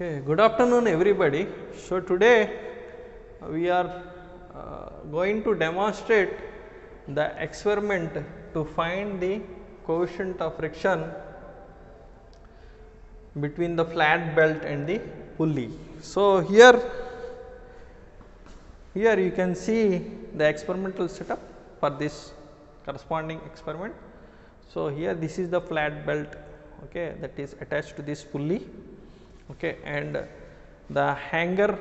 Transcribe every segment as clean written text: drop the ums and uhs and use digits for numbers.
Okay, good afternoon everybody. So today we are going to demonstrate the experiment to find the coefficient of friction between the flat belt and the pulley. So here you can see the experimental setup for this corresponding experiment. So here this is the flat belt, okay, that is attached to this pulley, okay, and the hanger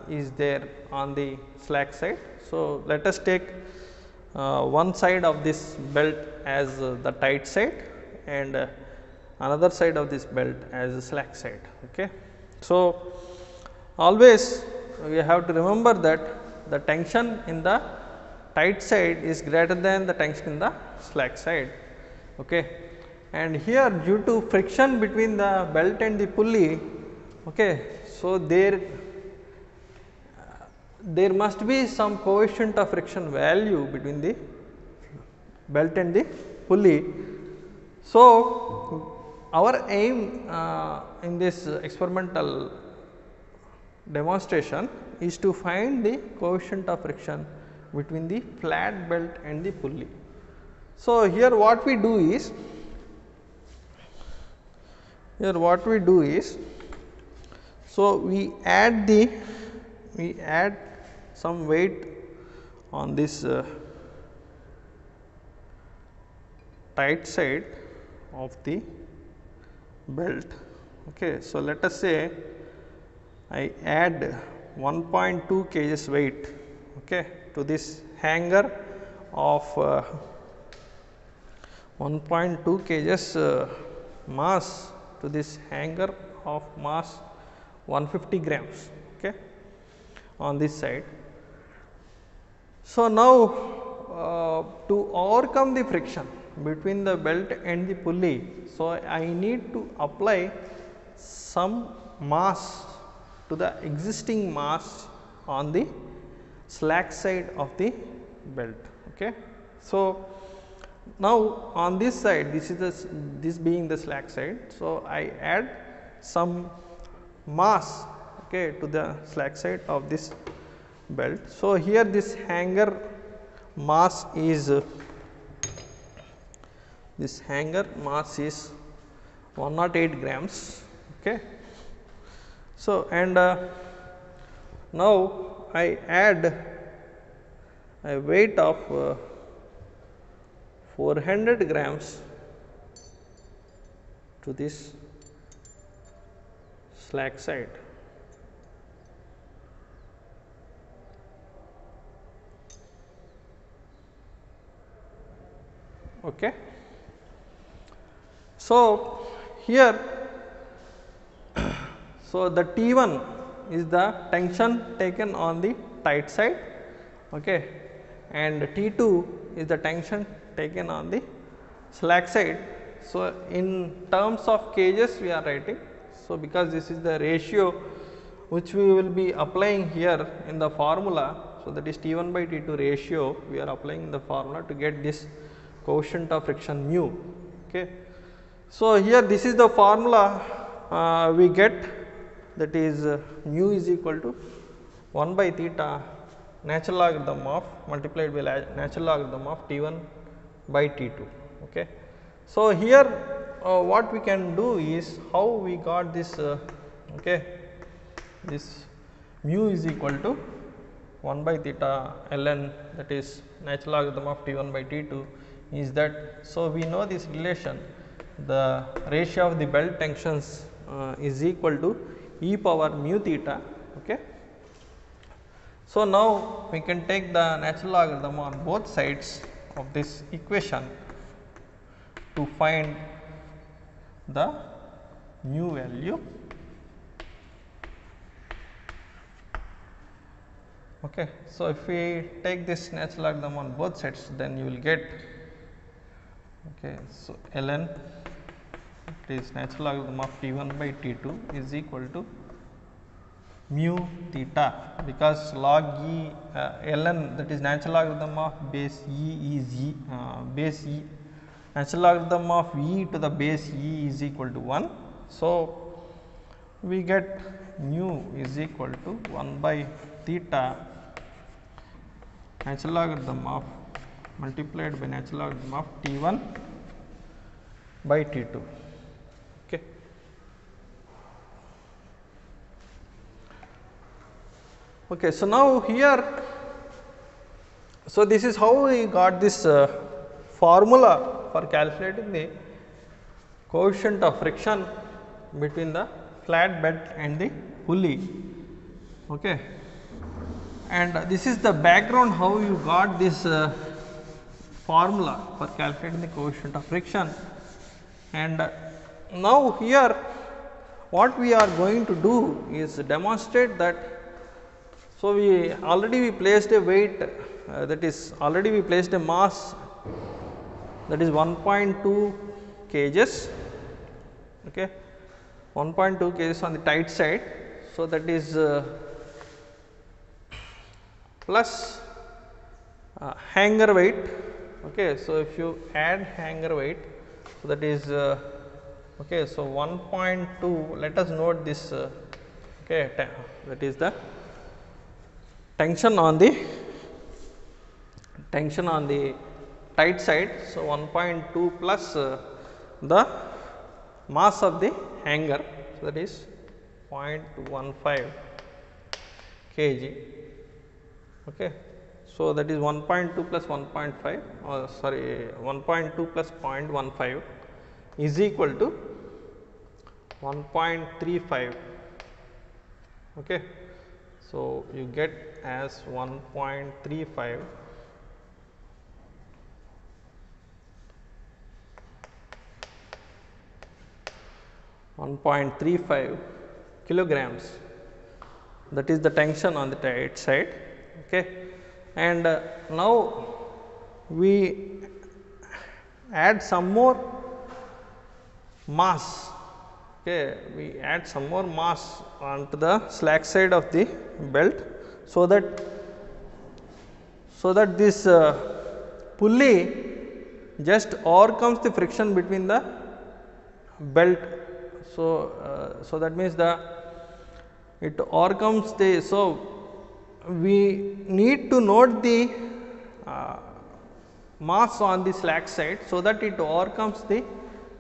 is there on the slack side. So let us take one side of this belt as the tight side and another side of this belt as the slack side. Okay. So always we have to remember that the tension in the tight side is greater than the tension in the slack side. Okay. And here, due to friction between the belt and the pulley, okay, so there must be some coefficient of friction value between the belt and the pulley. So our aim in this experimental demonstration is to find the coefficient of friction between the flat belt and the pulley. So here what we do is, so we add some weight on this tight side of the belt. Okay. So let us say I add 1.2 kgs weight, okay, to this hanger of 1.2 kgs mass to this hanger of mass 150 grams, okay, on this side. So now to overcome the friction between the belt and the pulley, so I need to apply some mass to the existing mass on the slack side of the belt. Okay. So now on this side, this being the slack side, so I add some mass, okay, to the slack side of this belt. So here this hanger mass is 108 grams. Okay. So and now I add a weight of 400 grams to this slack side. Okay. So here, so the T1 is the tension taken on the tight side, okay, and T2 is the tension taken on the slack side. So in terms of kgs we are writing. So because this is the ratio which we will be applying here in the formula, so that is T1 by T2 ratio we are applying in the formula to get this coefficient of friction mu. Okay. So here this is the formula we get, that is mu is equal to 1 by theta natural logarithm of multiplied by natural logarithm of T1 by T2. Okay. So here what we can do is, how we got this, okay, this mu is equal to 1 by theta ln, that is natural logarithm of T1 by T2, is that, so we know this relation, the ratio of the belt tensions is equal to e power mu theta. Okay. So now we can take the natural logarithm on both sides of this equation to find the mu value. Okay. So if we take this natural logarithm on both sides, then you will get, okay, so ln, it is natural logarithm of T1 by T2 is equal to mu theta, because log e ln, that is natural logarithm of base e is base e, natural logarithm of e to the base e is equal to 1. So we get mu is equal to 1 by theta natural logarithm of multiplied by natural logarithm of T1 by T2. Okay. Okay, so now here, so this is how we got this formula for calculating the coefficient of friction between the flat bed and the pulley. Okay. And this is the background how you got this formula for calculating the coefficient of friction. And now here what we are going to do is demonstrate that. So, we already placed a weight that is already we placed a mass that is 1.2 kgs, okay, 1.2 kgs on the tight side. So, that is plus hanger weight. Okay. So, if you add hanger weight, so that is okay. So, 1.2, let us note this okay, that is the tension on the tight side. So, 1.2 plus the mass of the hanger, so that is 0.15 kg. Okay. So, that is 1.2 plus 1.5 or sorry 1.2 plus 0.15 is equal to 1.35. Okay. So, you get as 1.35 1.35 kilograms, that is the tension on the tight side. Okay. And now we add some more mass. Okay, we add some more mass onto the slack side of the belt, so that this pulley just overcomes the friction between the belt. So, so that means it overcomes the. So, we need to note the mass on the slack side, so that it overcomes the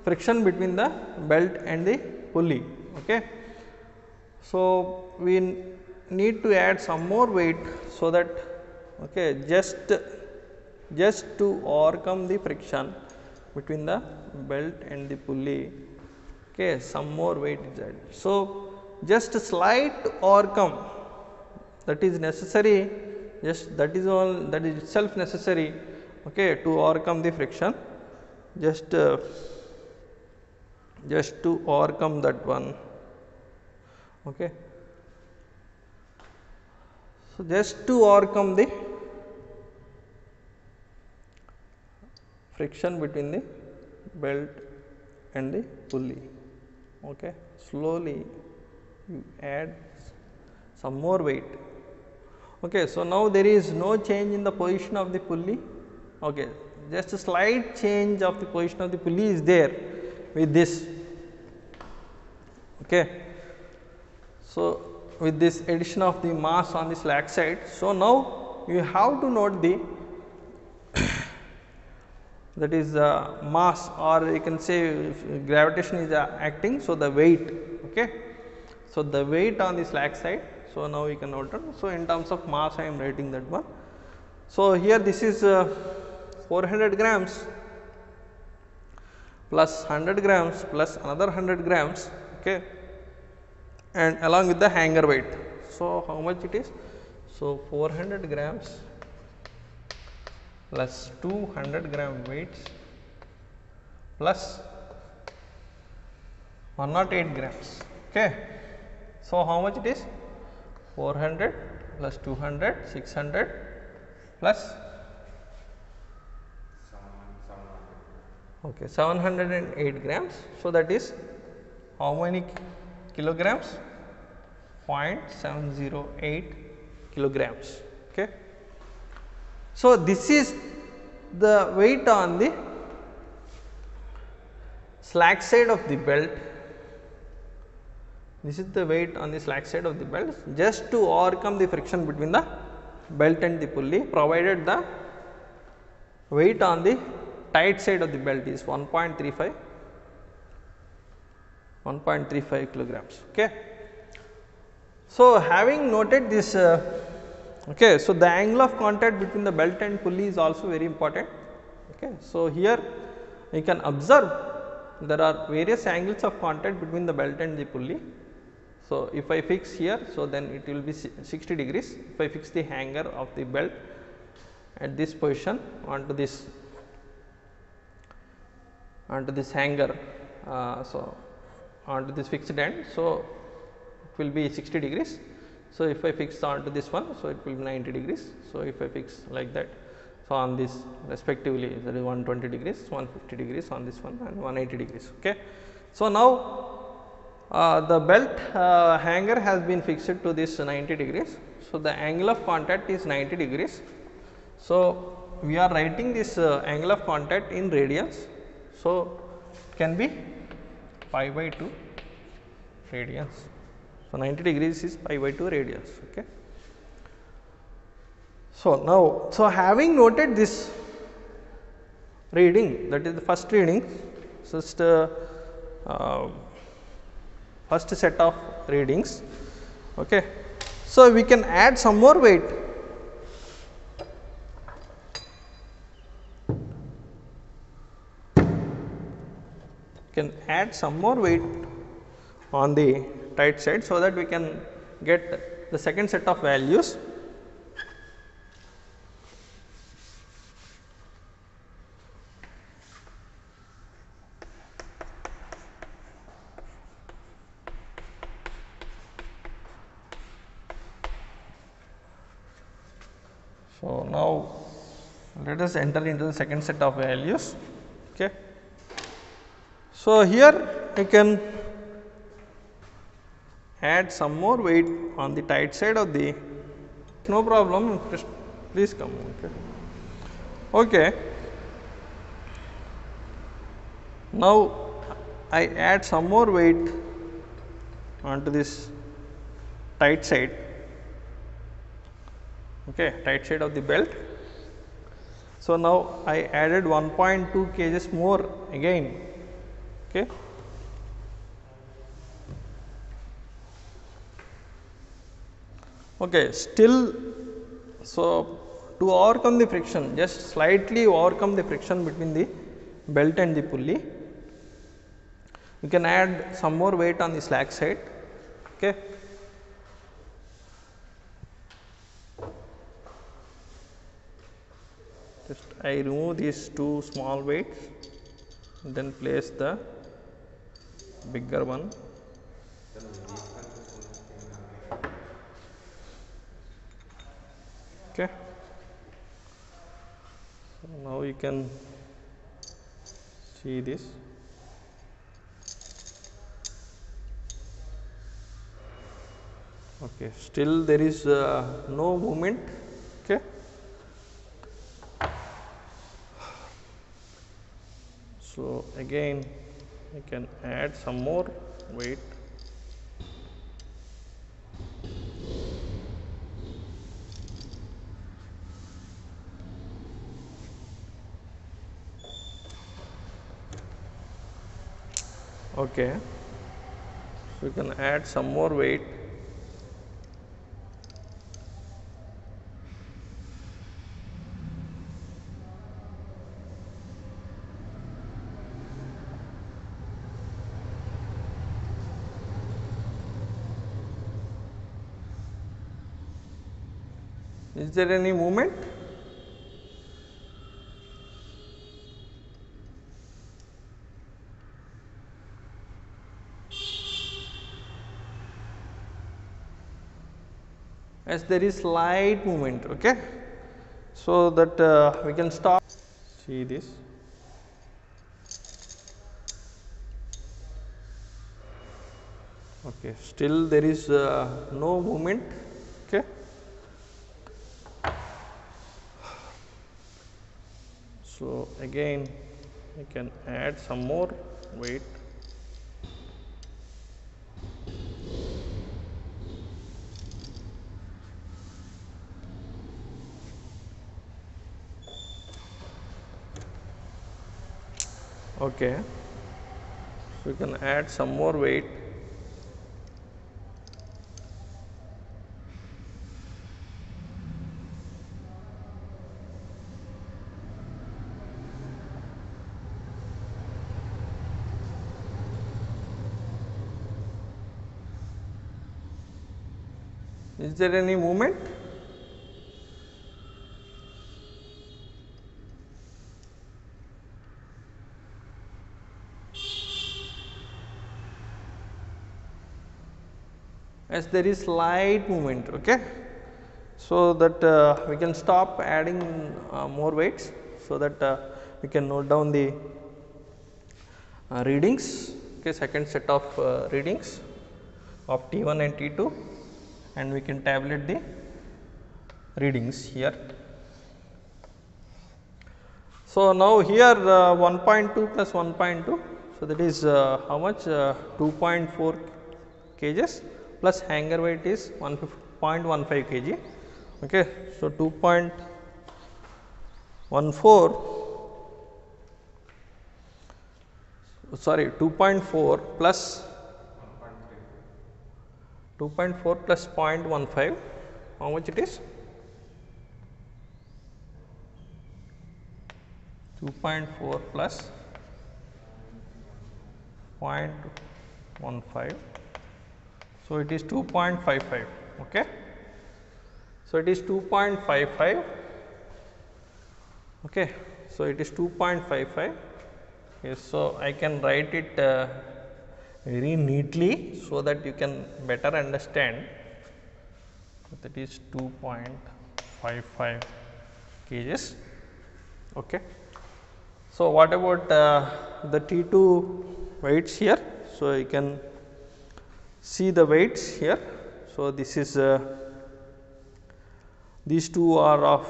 friction between the belt and the pulley. Okay. So, we need to add some more weight, so that okay, just to overcome the friction between the belt and the pulley. Okay, some more weight is added. So, just a slight overcome, that is necessary, just that is all, that is itself necessary, okay, to overcome the friction, just to overcome that one. Okay. So, just to overcome the friction between the belt and the pulley. Okay. Slowly you add some more weight. Okay. So, now there is no change in the position of the pulley. Okay. Just a slight change of the position of the pulley is there with this. Okay. So, with this addition of the mass on the slack side. So, now you have to note the that is mass, or you can say if gravitation is acting. So, the weight. Okay. So, the weight on the slack side. So, now you can note it. So, in terms of mass I am writing that one. So, here this is 400 grams plus 100 grams plus another 100 grams. Okay. And along with the hanger weight. So, how much it is? So, 400 grams plus 200 gram weights plus 108 grams. Okay. So, how much it is? 400 plus 200, 600 plus 708 grams. So, that is how many kilograms? 0.708 kilograms. Okay. So, this is the weight on the slack side of the belt, This is the weight on the slack side of the belt, just to overcome the friction between the belt and the pulley, provided the weight on the tight side of the belt is 1.35 kilograms. Okay. So, having noted this, okay, so the angle of contact between the belt and pulley is also very important. Okay. So, here you can observe there are various angles of contact between the belt and the pulley. So, if I fix here, so then it will be 60 degrees. If I fix the hanger of the belt at this position onto this hanger, so onto this fixed end, so it will be 60 degrees. So, if I fix onto this one, so it will be 90 degrees. So, if I fix like that, so on this respectively, that is 120 degrees, 150 degrees on this one and 180 degrees. Okay. So, now the belt hanger has been fixed to this 90 degrees. So, the angle of contact is 90 degrees. So, we are writing this angle of contact in radians. So, it can be pi by 2 radians. So, 90 degrees is pi by 2 radians. Okay. So, now, so having noted this reading, that is the first reading, just first set of readings. Okay. So, we can add some more weight. Can add some more weight on the tight side, so that we can get the second set of values. So, now let us enter into the second set of values. Okay. So, here you can add some more weight on the tight side of the, no problem, just please come. Okay. Okay. Now, I add some more weight onto this tight side. Okay, tight side of the belt. So, now I added 1.2 kgs more again. Okay. Okay, still, so to overcome the friction, just slightly overcome the friction between the belt and the pulley, you can add some more weight on the slack side. Okay. Just I remove these two small weights, then place the bigger one. Okay. So, now you can see this. Okay. Still there is no movement. Okay. So, again you can add some more weight. Okay. So, you can add some more weight. Is there any movement? Yes, there is slight movement. Okay. So, that we can stop. See this. Okay. Still there is no movement. Okay. So, again you can add some more weight. Okay, so we can add some more weight. Is there any movement? Yes, there is slight movement. Okay, so that we can stop adding more weights, so that we can note down the readings. Okay, second set of readings of T1 and T2, and we can tabulate the readings here. So, now here 1.2 plus 1.2, so that is how much 2.4 kgs plus hanger weight is 1.15 kg. Okay, so 2.14 sorry 2.4 plus 2.4 plus 0.15, how much it is? 2.4 plus 0.15, so it is 2.55. Okay, so it is 2.55. Okay, so it is 2.55. Okay, so I can write it very neatly, so that you can better understand. That is 2.55 kgs. Okay. So, what about the T2 weights here? So, you can see the weights here. So, this is these two are of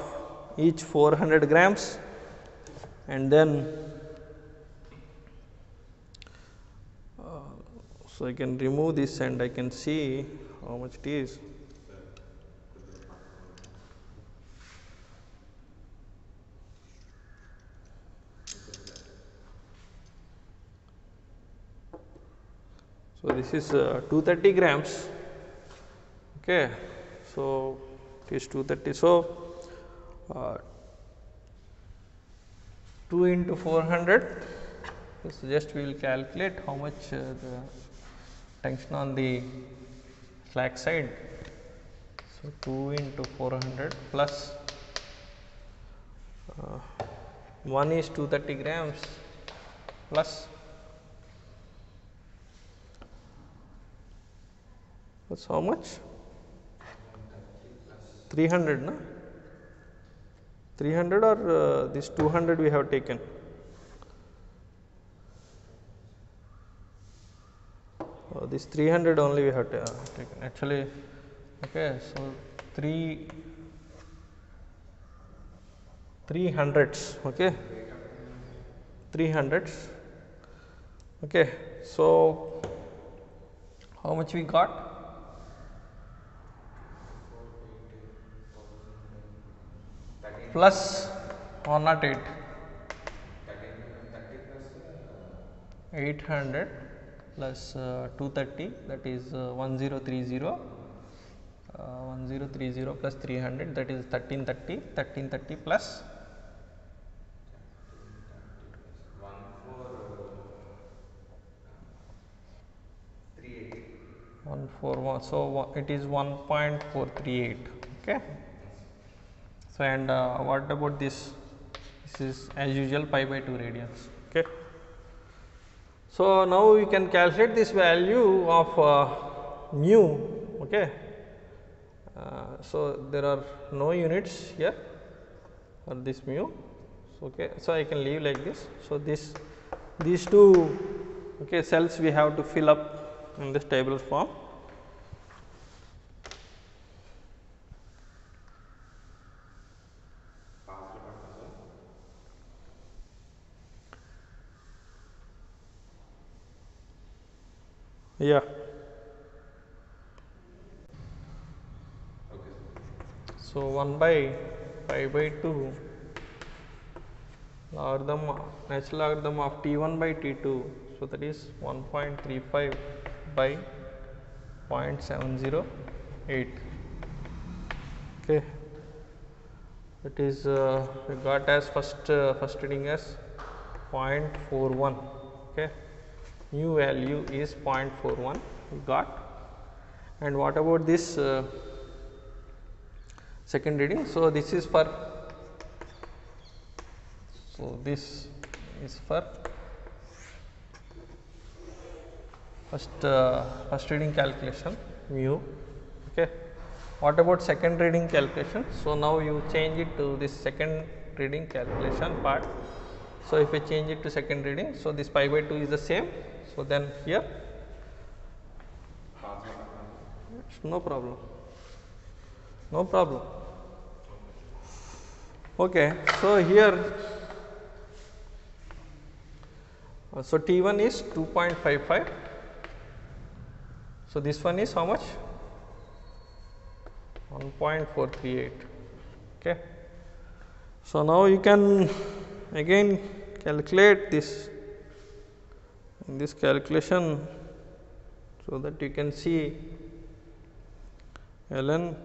each 400 grams, and then so I can remove this and I can see how much it is. So, this is 230 grams. Okay. So, it is 230. So, 2 into 400. So, just we will calculate how much the tension on the slack side. So, 2 into 400 plus 1 is 230 grams plus that's how much? 300, na? 300 or this 200 we have taken? This 300 only we have taken actually. Okay, so 300s. Okay, 300s. Okay, so how much we got? Plus 108. 800 plus 230, that is 1030. 1030 plus 300, that is 1330. 1330 plus 141. So, it is 1.438. Okay. So, and what about this? This is as usual pi by 2 radians. Okay. So, now we can calculate this value of mu. Okay. So, there are no units here for this mu. So, okay. So, I can leave like this. So, these two cells we have to fill up in this table form. Yeah. So, 1 by pi by 2 natural logarithm of T1 by T2. So, that is 1.35 by 0.708. Okay. That is we got as first reading as 0.41. Okay. Mu value is 0.41 we got. And what about this second reading? So, this is for first reading calculation mu. Okay. What about second reading calculation? So, now you change it to this second reading calculation part. So, if I change it to second reading, so this pi by 2 is the same. So, then here no problem, no problem. Okay. So, here so T1 is 2.55. So, this one is how much? 1.438. Okay. So, now you can again calculate this in this calculation, so that you can see ln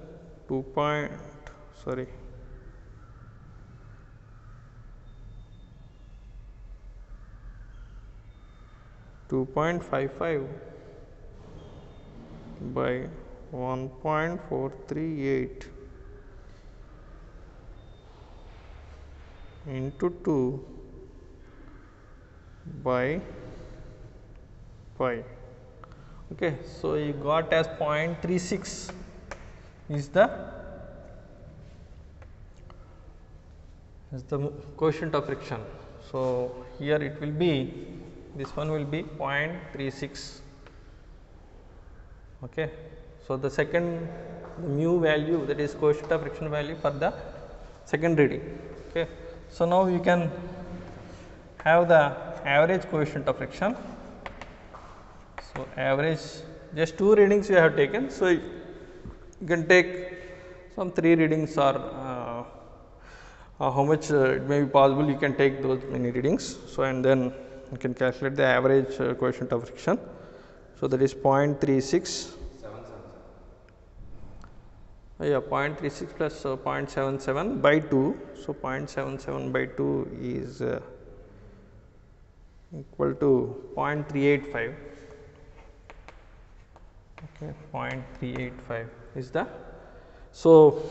2.55 by 1.438 into 2 by pi. Okay. So, you got as 0.36 is the coefficient of friction. So, here it will be, this one will be 0.36. Okay. So, the second mu value, that is coefficient of friction value for the second reading. Okay. So, now you can have the average coefficient of friction. So, average, just 2 readings you have taken. So, you can take some 3 readings, or how much it may be possible, you can take those many readings. So, and then you can calculate the average coefficient of friction. So, that is 0.36. Yeah, 0.36 plus 0.77 by 2. So, 0.77 by 2 is equal to 0.385. Okay, 0.385 is the. So,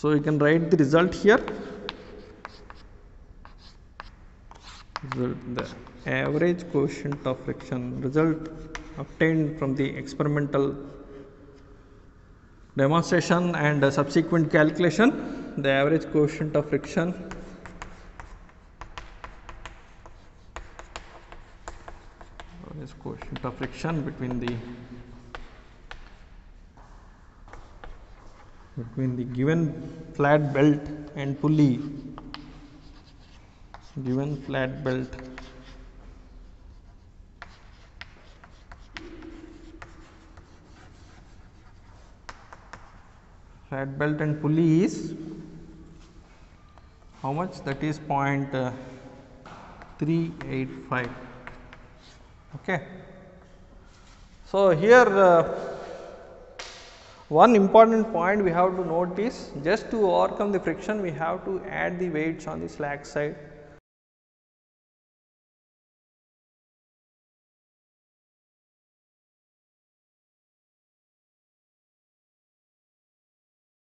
you can write the result here. The average coefficient of friction result obtained from the experimental demonstration and subsequent calculation, the average coefficient of friction between the given flat belt and pulley, given flat belt and pulley is how much? That is 0.385. Okay. So, here one important point we have to note is, just to overcome the friction, we have to add the weights on the slack side